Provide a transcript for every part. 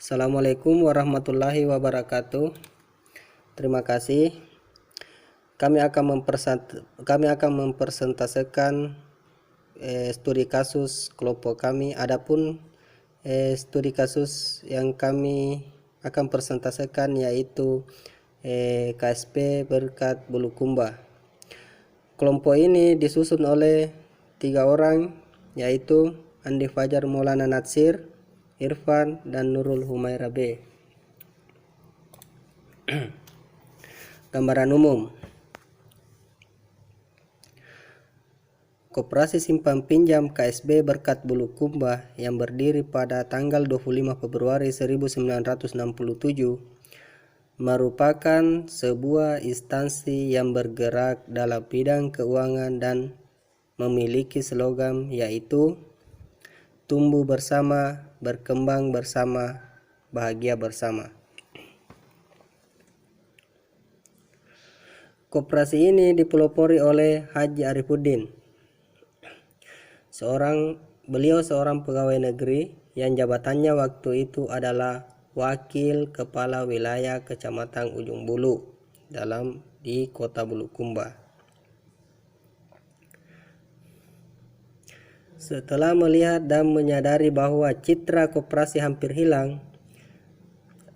Assalamualaikum warahmatullahi wabarakatuh. Terima kasih. Kami akan mempresentasikan studi kasus kelompok kami. Adapun studi kasus yang kami akan presentasikan yaitu KSP Berkat Bulukumba. Kelompok ini disusun oleh 3 orang, yaitu Andi Fajar Maulana Natsir, Irfan, dan Nurul Humaira B. Gambaran umum. Koperasi Simpan Pinjam KSB Berkat Bulukumba yang berdiri pada tanggal 25 Februari 1967 merupakan sebuah instansi yang bergerak dalam bidang keuangan dan memiliki slogan yaitu tumbuh bersama, berkembang bersama, bahagia bersama. Koperasi ini dipelopori oleh Haji Arifuddin. Beliau seorang pegawai negeri yang jabatannya waktu itu adalah Wakil Kepala Wilayah Kecamatan Ujung Bulu di Kota Bulukumba. Setelah melihat dan menyadari bahwa citra koperasi hampir hilang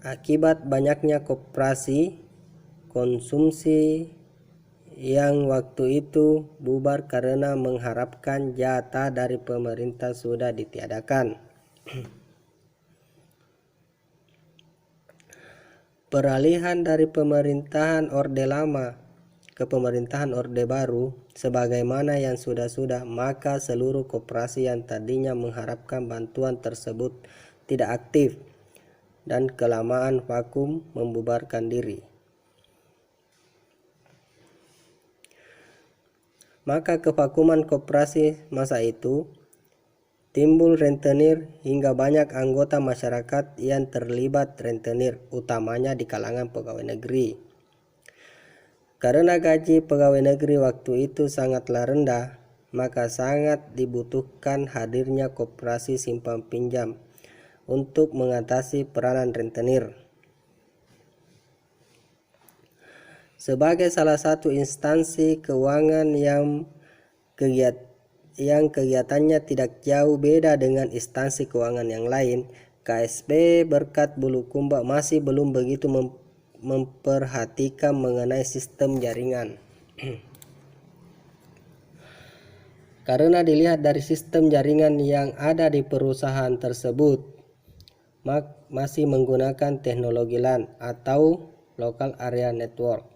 akibat banyaknya koperasi konsumsi yang waktu itu bubar karena mengharapkan jatah dari pemerintah sudah ditiadakan. Peralihan dari pemerintahan Orde Lama ke pemerintahan Orde Baru sebagaimana yang sudah-sudah, maka seluruh koperasi yang tadinya mengharapkan bantuan tersebut tidak aktif dan kelamaan vakum membubarkan diri. Maka kevakuman koperasi masa itu timbul rentenir hingga banyak anggota masyarakat yang terlibat rentenir, utamanya di kalangan pegawai negeri. Karena gaji pegawai negeri waktu itu sangatlah rendah, maka sangat dibutuhkan hadirnya koperasi simpan pinjam untuk mengatasi peranan rentenir. Sebagai salah satu instansi keuangan yang kegiatannya tidak jauh beda dengan instansi keuangan yang lain, KSB Berkat Bulukumba masih belum begitu memperhatikan mengenai sistem jaringan. Karena dilihat dari sistem jaringan yang ada di perusahaan tersebut masih menggunakan teknologi LAN atau Local Area Network.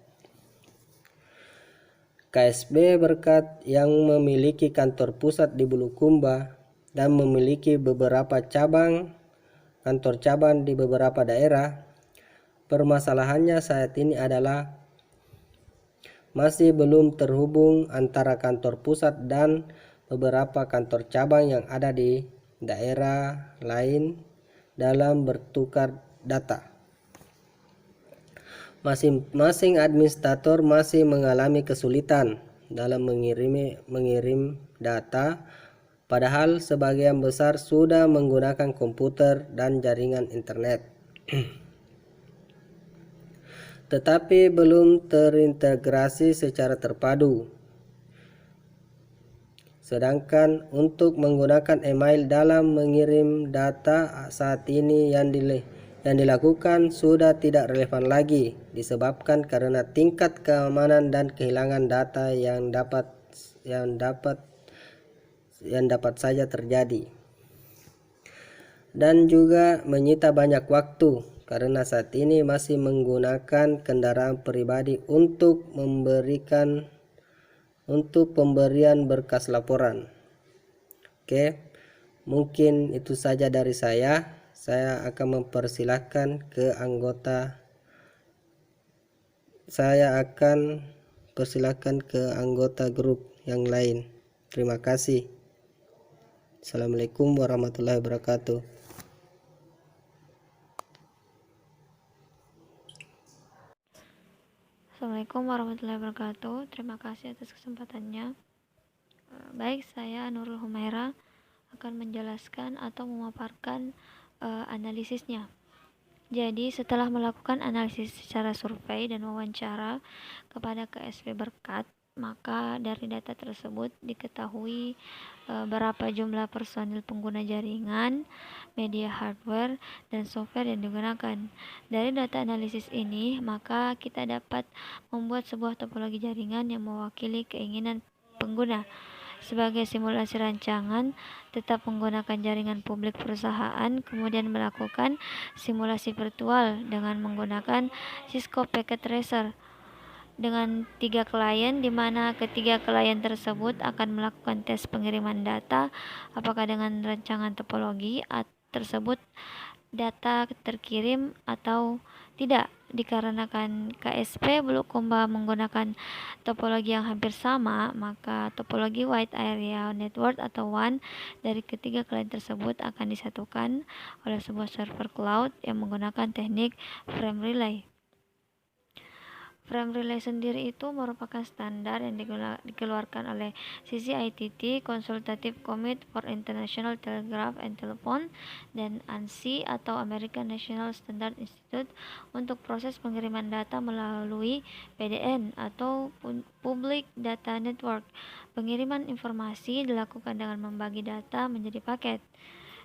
KSB Berkat yang memiliki kantor pusat di Bulukumba dan memiliki beberapa kantor cabang di beberapa daerah, permasalahannya saat ini adalah masih belum terhubung antara kantor pusat dan beberapa kantor cabang yang ada di daerah lain dalam bertukar data. Masing-masing administrator masih mengalami kesulitan dalam mengirim data, padahal sebagian besar sudah menggunakan komputer dan jaringan internet. Tetapi belum terintegrasi secara terpadu. Sedangkan untuk menggunakan email dalam mengirim data saat ini yang dilakukan sudah tidak relevan lagi disebabkan karena tingkat keamanan dan kehilangan data yang dapat saja terjadi, dan juga menyita banyak waktu karena saat ini masih menggunakan kendaraan pribadi untuk pemberian berkas laporan. Oke, mungkin itu saja dari saya. Saya akan mempersilahkan ke anggota grup yang lain. Terima kasih. Assalamualaikum warahmatullahi wabarakatuh. Assalamualaikum warahmatullahi wabarakatuh. Terima kasih atas kesempatannya. Baik, saya Nurul Humaira akan menjelaskan atau memaparkan analisisnya. Jadi setelah melakukan analisis secara survei dan wawancara kepada KSP Berkat, maka dari data tersebut diketahui berapa jumlah personil pengguna jaringan, media hardware, dan software yang digunakan. Dari data analisis ini, maka kita dapat membuat sebuah topologi jaringan yang mewakili keinginan pengguna. Sebagai simulasi rancangan, tetap menggunakan jaringan publik perusahaan, kemudian melakukan simulasi virtual dengan menggunakan Cisco Packet Tracer dengan 3 klien, di mana ketiga klien tersebut akan melakukan tes pengiriman data apakah dengan rancangan topologi tersebut data terkirim atau tidak. Dikarenakan KSP Bulukumba menggunakan topologi yang hampir sama, maka topologi Wide Area Network atau WAN dari ketiga klien tersebut akan disatukan oleh sebuah server cloud yang menggunakan teknik frame relay. Frame relay sendiri itu merupakan standar yang dikeluarkan oleh CCITT, Consultative Committee for International Telegraph and Telephone, dan ANSI atau American National Standard Institute untuk proses pengiriman data melalui PDN atau Public Data Network. Pengiriman informasi dilakukan dengan membagi data menjadi paket,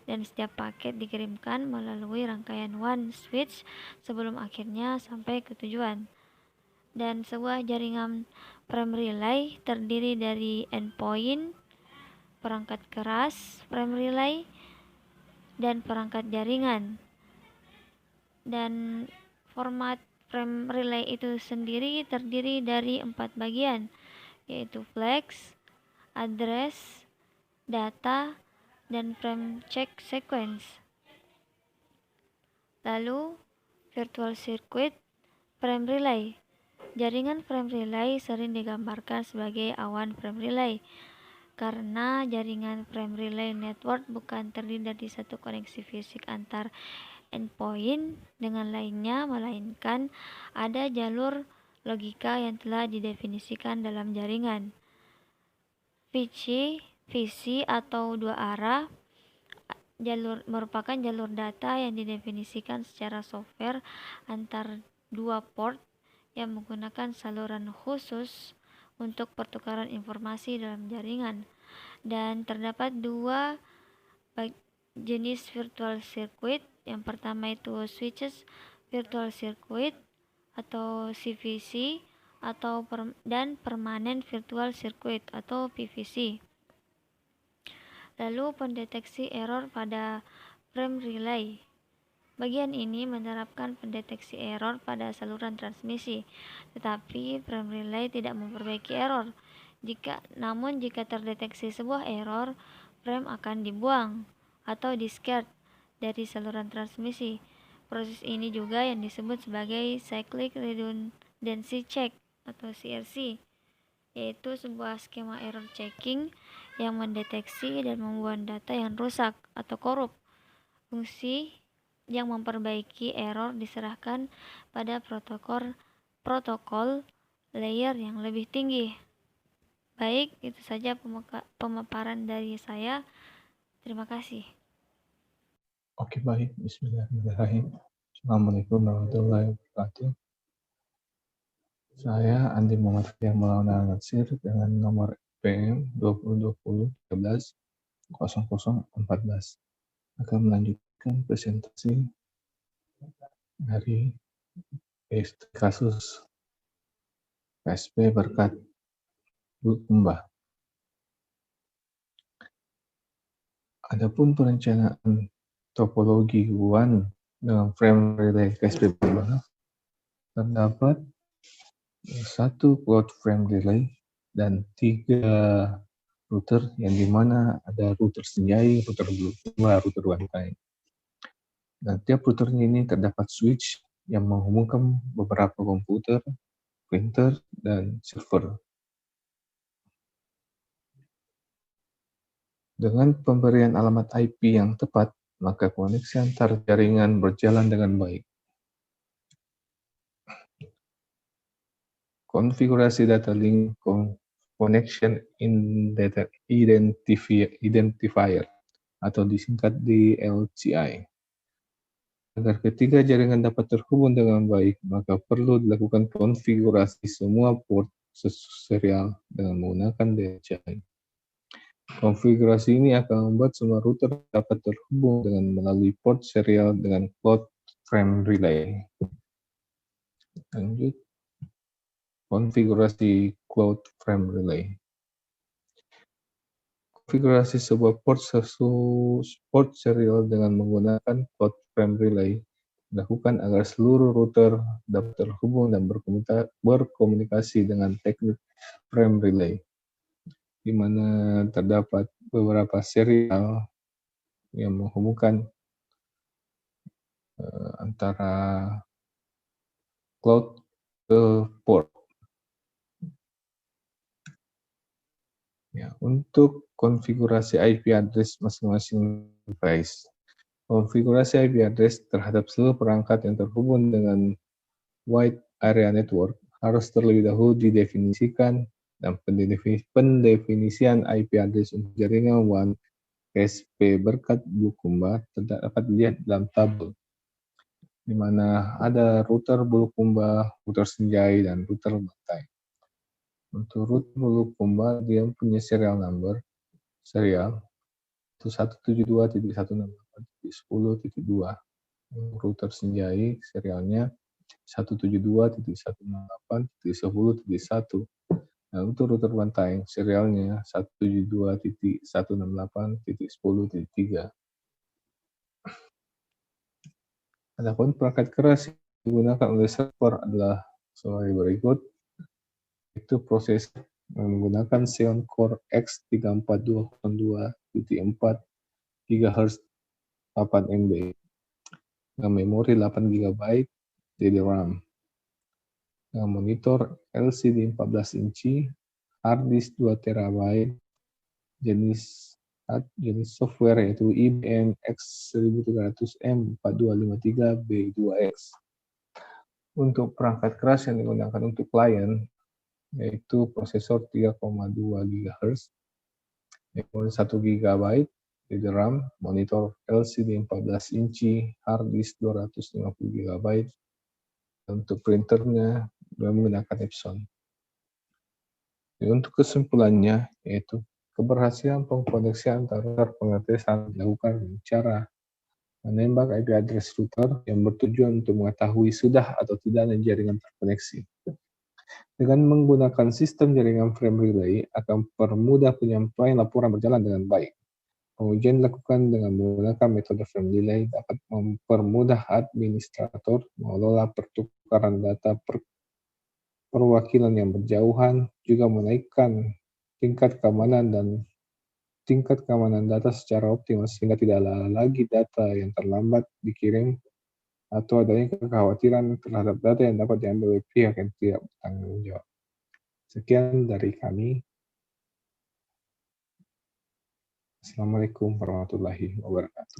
dan setiap paket dikirimkan melalui rangkaian WAN switch sebelum akhirnya sampai ke tujuan. Dan sebuah jaringan frame relay terdiri dari endpoint, perangkat keras frame relay, dan perangkat jaringan. Dan format frame relay itu sendiri terdiri dari 4 bagian, yaitu flags, address, data, dan frame check sequence. Lalu virtual circuit frame relay. Jaringan frame relay sering digambarkan sebagai awan frame relay karena jaringan frame relay network bukan terdiri dari satu koneksi fisik antar endpoint dengan lainnya, melainkan ada jalur logika yang telah didefinisikan dalam jaringan. VC atau dua arah merupakan jalur data yang didefinisikan secara software antar dua port yang menggunakan saluran khusus untuk pertukaran informasi dalam jaringan. Dan terdapat dua jenis virtual circuit. Yang pertama itu switches virtual circuit atau CVC dan permanent virtual circuit atau PVC. Lalu pendeteksi error pada frame relay. Bagian ini menerapkan pendeteksi error pada saluran transmisi, tetapi frame relay tidak memperbaiki error. Namun jika terdeteksi sebuah error, frame akan dibuang atau discard dari saluran transmisi. Proses ini juga yang disebut sebagai Cyclic Redundancy Check atau CRC, yaitu sebuah skema error checking yang mendeteksi dan membuang data yang rusak atau korup. Fungsi yang memperbaiki error diserahkan pada protokol layer yang lebih tinggi. Baik, itu saja pemaparan dari saya. Terima kasih. Oke, baik. Bismillahirrahmanirrahim. Assalamualaikum warahmatullahi wabarakatuh. Saya Andi Muhammad Maulana Natsir dengan nomor PM 2020 13 0014 akan melanjutkan presentasi dari kasus KSP Berkat Bulukumba. Adapun perencanaan topologi WAN dengan frame relay KSP Bulukumba terdapat satu cloud frame relay dan 3 router yang dimana ada router senjai, router Bulukumba, router one-time. Dan tiap router ini terdapat switch yang menghubungkan beberapa komputer, printer, dan server. Dengan pemberian alamat IP yang tepat, maka koneksi antar jaringan berjalan dengan baik. Konfigurasi data link connection identifier atau disingkat DLCI. Agar ketiga jaringan dapat terhubung dengan baik, maka perlu dilakukan konfigurasi semua port serial dengan menggunakan DHI. Konfigurasi ini akan membuat semua router dapat terhubung dengan melalui port serial dengan cloud frame relay. Lanjut, konfigurasi cloud frame relay. Konfigurasi sebuah port serial dengan menggunakan cloud frame relay dilakukan agar seluruh router dapat terhubung dan berkomunikasi dengan teknik frame relay, di mana terdapat beberapa serial yang menghubungkan antara cloud ke port. Ya, untuk konfigurasi IP address masing-masing device. Konfigurasi IP address terhadap seluruh perangkat yang terhubung dengan Wide Area Network harus terlebih dahulu didefinisikan, dan pendefinisian IP address untuk jaringan WAN KSP Berkat Bulukumba dapat dilihat dalam tabel, di mana ada router Bulukumba, router Senjai, dan router Bantai. Untuk router Bulukumba, dia punya serial number, serial 172.168.10.2. Router Senjai serialnya 172.168.10.1. Nah, untuk router Bantai serialnya 172.168.10.3. Adapun perangkat keras yang digunakan oleh server adalah sebagai berikut, itu proses menggunakan Xeon Core X34202.4 GHz 8 MB dengan memori 8 GB DDR-RAM, dengan monitor LCD 14 inci, hard disk 2 TB, jenis software yaitu IBM X1300M 4253B2X. Untuk perangkat keras yang digunakan untuk klien, yaitu prosesor 3,2 GHz, memori 1 GB DDR-RAM, monitor LCD 14 inci, hard disk 250 GB, untuk printernya menggunakan Epson. Untuk kesimpulannya, yaitu keberhasilan pengkoneksi antara pengetesan dilakukan dengan cara menembak IP address router yang bertujuan untuk mengetahui sudah atau tidaknya jaringan terkoneksi. Dengan menggunakan sistem jaringan frame relay akan permudah penyampaian laporan berjalan dengan baik. Pengujian dilakukan dengan menggunakan metode frame relay dapat mempermudah administrator mengelola pertukaran data perwakilan yang berjauhan, juga menaikkan tingkat keamanan data secara optimal sehingga tidak lagi data yang terlambat dikirim atau adanya kekhawatiran terhadap data yang dapat diambil oleh pihak yang tidak bertanggung jawab. Sekian dari kami. Assalamualaikum warahmatullahi wabarakatuh.